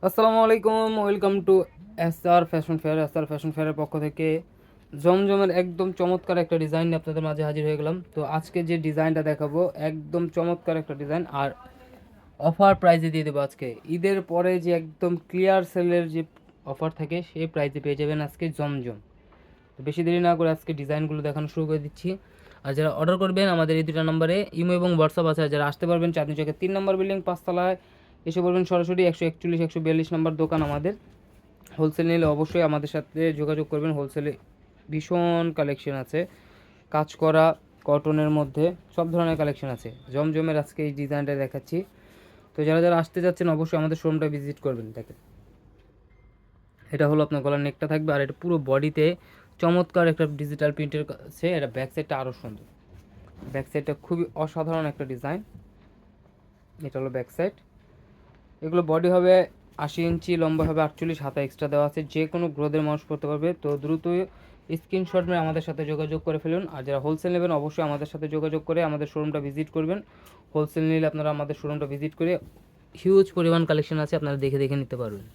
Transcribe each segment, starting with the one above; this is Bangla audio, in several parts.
আসসালামু আলাইকুম, welcome to SR fashion fair. SR fashion ফেয়ারের পক্ষ থেকে জমজমের একদম চমৎকার একটা ডিজাইন নিয়ে আপনাদের মাঝে হাজির হয়ে গেলাম। তো আজকে যে ডিজাইনটা দেখাবো একদম চমৎকার একটা ডিজাইন, আর অফার প্রাইজে দিয়ে দেবো আজকে। ঈদের পরে যে একদম ক্লিয়ার সেলের যে অফার থাকে সেই প্রাইজে পেয়ে যাবেন আজকে জমজম। তো বেশি দেরি না করে আজকে ডিজাইনগুলো দেখানো শুরু করে দিচ্ছি। আর যারা অর্ডার করবেন আমাদের এই দুটো নম্বরে ইমো এবং হোয়াটসঅ্যাপ আছে। আর যারা আসতে পারবেন চাঁদনী চকের 3 নম্বর বিল্ডিং 5 তলায় এসে বলবেন সরাসরি 141 142 নম্বর দোকান আমাদের। হোলসেল নিলে অবশ্যই আমাদের সাথে যোগাযোগ করবেন। হোলসেলে ভীষণ কালেকশন আছে, কাজ করা কটনের মধ্যে সব ধরনের কালেকশন আছে। জমজমের আজকে এই ডিজাইনটা দেখাচ্ছি। তো যারা যারা আসতে যাচ্ছেন অবশ্যই আমাদের শোরুমটা ভিজিট করবেন। দেখেন, এটা হলো আপনার গলার নেকটা থাকবে, আর এটা পুরো বডিতে চমৎকার একটা ডিজিটাল প্রিন্টের আছে। এটা ব্যাক সাইডটা আরও সুন্দর, ব্যাক সাইডটা খুবই অসাধারণ একটা ডিজাইন। এটা হলো ব্যাক সাইড। এগুলো বডি হবে 80 ইঞ্চি, লম্বা হবে 48, হাতা এক্সট্রা দেওয়া আছে। যে কোনো গ্রোথের মানুষ করতে পারবে। তো দ্রুত স্ক্রিনশট মেরে আমাদের সাথে যোগাযোগ করে ফেলুন। আর যারা হোলসেল নেবেন অবশ্যই আমাদের সাথে যোগাযোগ করে আমাদের শোরুমটা ভিজিট করবেন। হোলসেল নিলে আপনারা আমাদের শোরুমটা ভিজিট করে হিউজ পরিমাণ কালেকশন আছে, আপনারা দেখে দেখে নিতে পারবেন।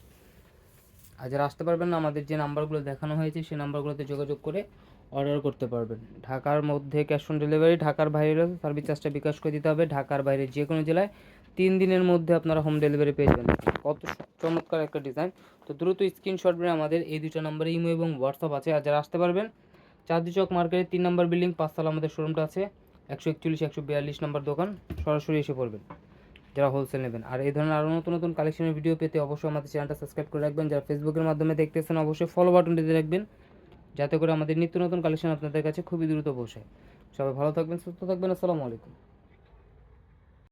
আর যারা আসতে পারবেন না, আমাদের যে নাম্বারগুলো দেখানো হয়েছে সেই নাম্বারগুলোতে যোগাযোগ করে অর্ডার করতে পারবেন। ঢাকার মধ্যে ক্যাশ অন ডেলিভারি, ঢাকার বাইরে সার্ভিস চার্জটা বিকাশ করে দিতে হবে। ঢাকার বাইরে যে কোনো জেলায় 3 দিনের মধ্যে আপনারা হোম ডেলিভারি পেয়ে যাবেন। কত চমৎকার একটা ডিজাইন। তো দ্রুত স্ক্রিনশট মেরে আমাদের এই দুটো নম্বরে ইমো এবং হোয়াটসঅ্যাপ আছে। আর যারা আসতে পারবেন চাঁদনী চক মার্কেটের 3 নম্বর বিল্ডিং 5 তলা আমাদের শোরুমটা আছে। 141 142 নম্বর দোকান, সরাসরি এসে পড়বেন যারা হোলসেল নেবেন। আর এই ধরনের আরও নতুন নতুন কালেকশনের ভিডিও পেতে অবশ্যই আমাদের চ্যানেলটা সাবস্ক্রাইব করে রাখবেন। যারা ফেসবুকের মাধ্যমে দেখতেছেন অবশ্যই ফলো বাটনটি দিয়ে রাখবেন, যাতে করে আমাদের নিত্য নতুন কালেকশন আপনাদের কাছে খুবই দ্রুত পৌঁছায়। সবাই ভালো থাকবেন, সুস্থ থাকবেন। আসসালামু আলাইকুম।